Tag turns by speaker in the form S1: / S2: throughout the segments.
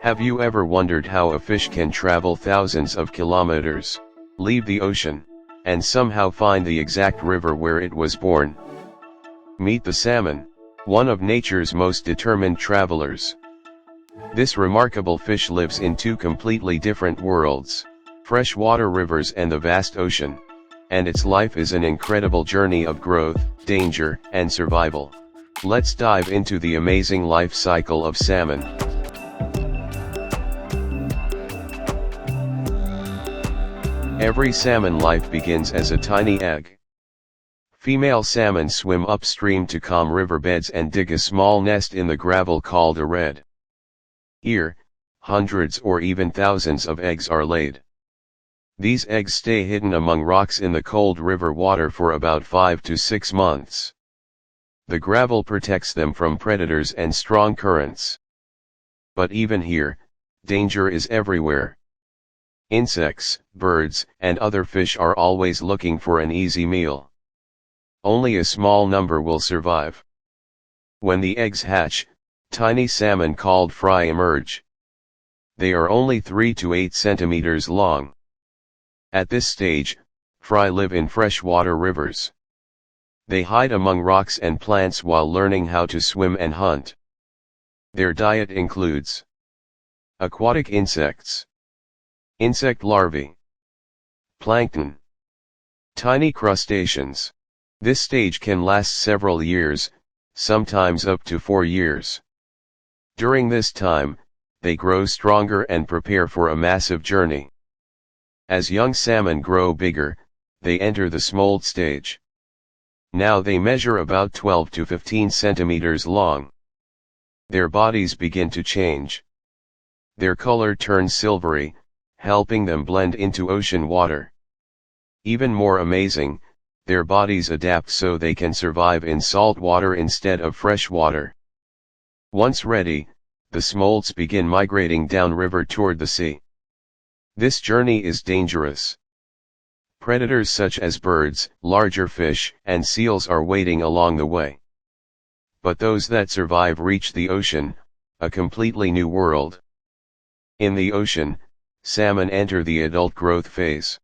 S1: Have you ever wondered how a fish can travel thousands of kilometers, leave the ocean, and somehow find the exact river where it was born? Meet the salmon, one of nature's most determined travelers. This remarkable fish lives in two completely different worlds, freshwater rivers and the vast ocean, and its life is an incredible journey of growth, danger, and survival. Let's dive into the amazing life cycle of salmon. Every salmon life begins as a tiny egg. Female salmon swim upstream to calm riverbeds and dig a small nest in the gravel called a redd. Here, hundreds or even thousands of eggs are laid. These eggs stay hidden among rocks in the cold river water for about 5 to 6 months. The gravel protects them from predators and strong currents. But even here, danger is everywhere. Insects, birds, and other fish are always looking for an easy meal. Only a small number will survive. When the eggs hatch, tiny salmon called fraɪ emerge. They are only 3 to 8 centimeters long. At this stage, fraɪ live in freshwater rivers. They hide among rocks and plants while learning how to swim and hunt. Their diet includes aquatic insects, insect larvae, plankton, tiny crustaceans. This stage can last several years, sometimes up to 4 years. During this time, they grow stronger and prepare for a massive journey. As young salmon grow bigger, they enter the smolt stage. Now they measure about 12 to 15 centimeters long. Their bodies begin to change. Their color turns silvery, helping them blend into ocean water. Even more amazing, their bodies adapt so they can survive in salt water instead of fresh water. Once ready, the smolts begin migrating downriver toward the sea. This journey is dangerous. Predators such as birds, larger fish, and seals are waiting along the way. But those that survive reach the ocean, a completely new world. In the ocean, salmon enter the adult growth phase.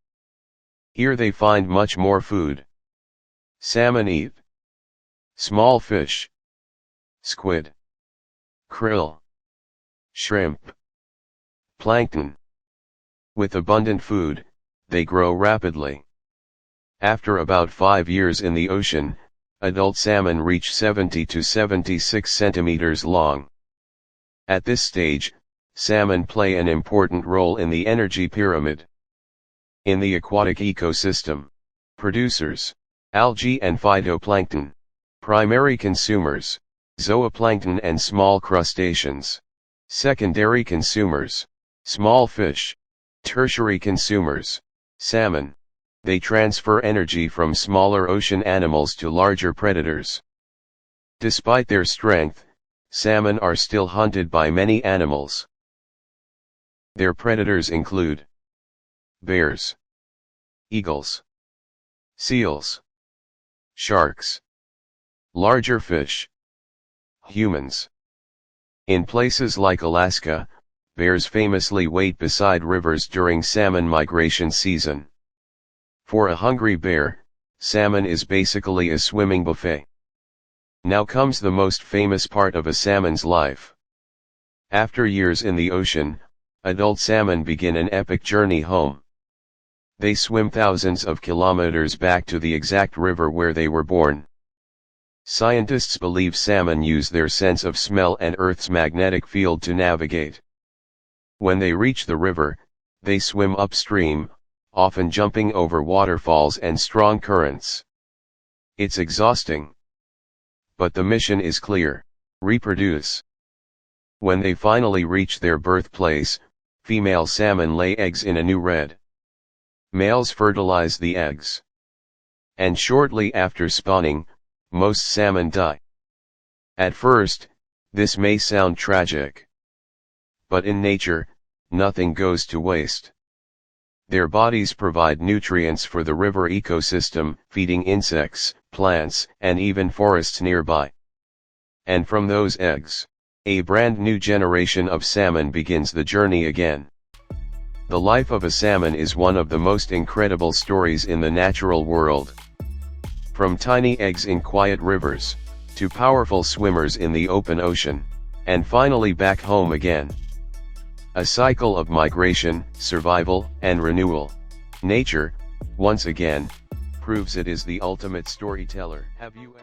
S1: Here they find much more food. Salmon eat small fish, squid, krill, shrimp, plankton. With abundant food, they grow rapidly. After about 5 years in the ocean, adult salmon reach 70 to 76 centimeters long. At this stage, salmon play an important role in the energy pyramid. In the aquatic ecosystem, producers, algae and phytoplankton, primary consumers, zooplankton and small crustaceans, secondary consumers, small fish, tertiary consumers, salmon. They transfer energy from smaller ocean animals to larger predators. Despite their strength, salmon are still hunted by many animals. Their predators include bears, eagles, seals, sharks, larger fish, humans. In places like Alaska, bears famously wait beside rivers during salmon migration season. For a hungry bear, salmon is basically a swimming buffet. Now comes the most famous part of a salmon's life. After years in the ocean, adult salmon begin an epic journey home. They swim thousands of kilometers back to the exact river where they were born. Scientists believe salmon use their sense of smell and Earth's magnetic field to navigate. When they reach the river, they swim upstream, often jumping over waterfalls and strong currents. It's exhausting. But the mission is clear: reproduce. When they finally reach their birthplace, female salmon lay eggs in a new redd. Males fertilize the eggs. And shortly after spawning, most salmon die. At first, this may sound tragic. But in nature, nothing goes to waste. Their bodies provide nutrients for the river ecosystem, feeding insects, plants, and even forests nearby. And from those eggs, A brand new generation of salmon begins the journey again. The life of a salmon is one of the most incredible stories in the natural world. From tiny eggs in quiet rivers, to powerful swimmers in the open ocean, and finally back home again. A cycle of migration, survival, and renewal. Nature, once again, proves it is the ultimate storyteller. Have you ever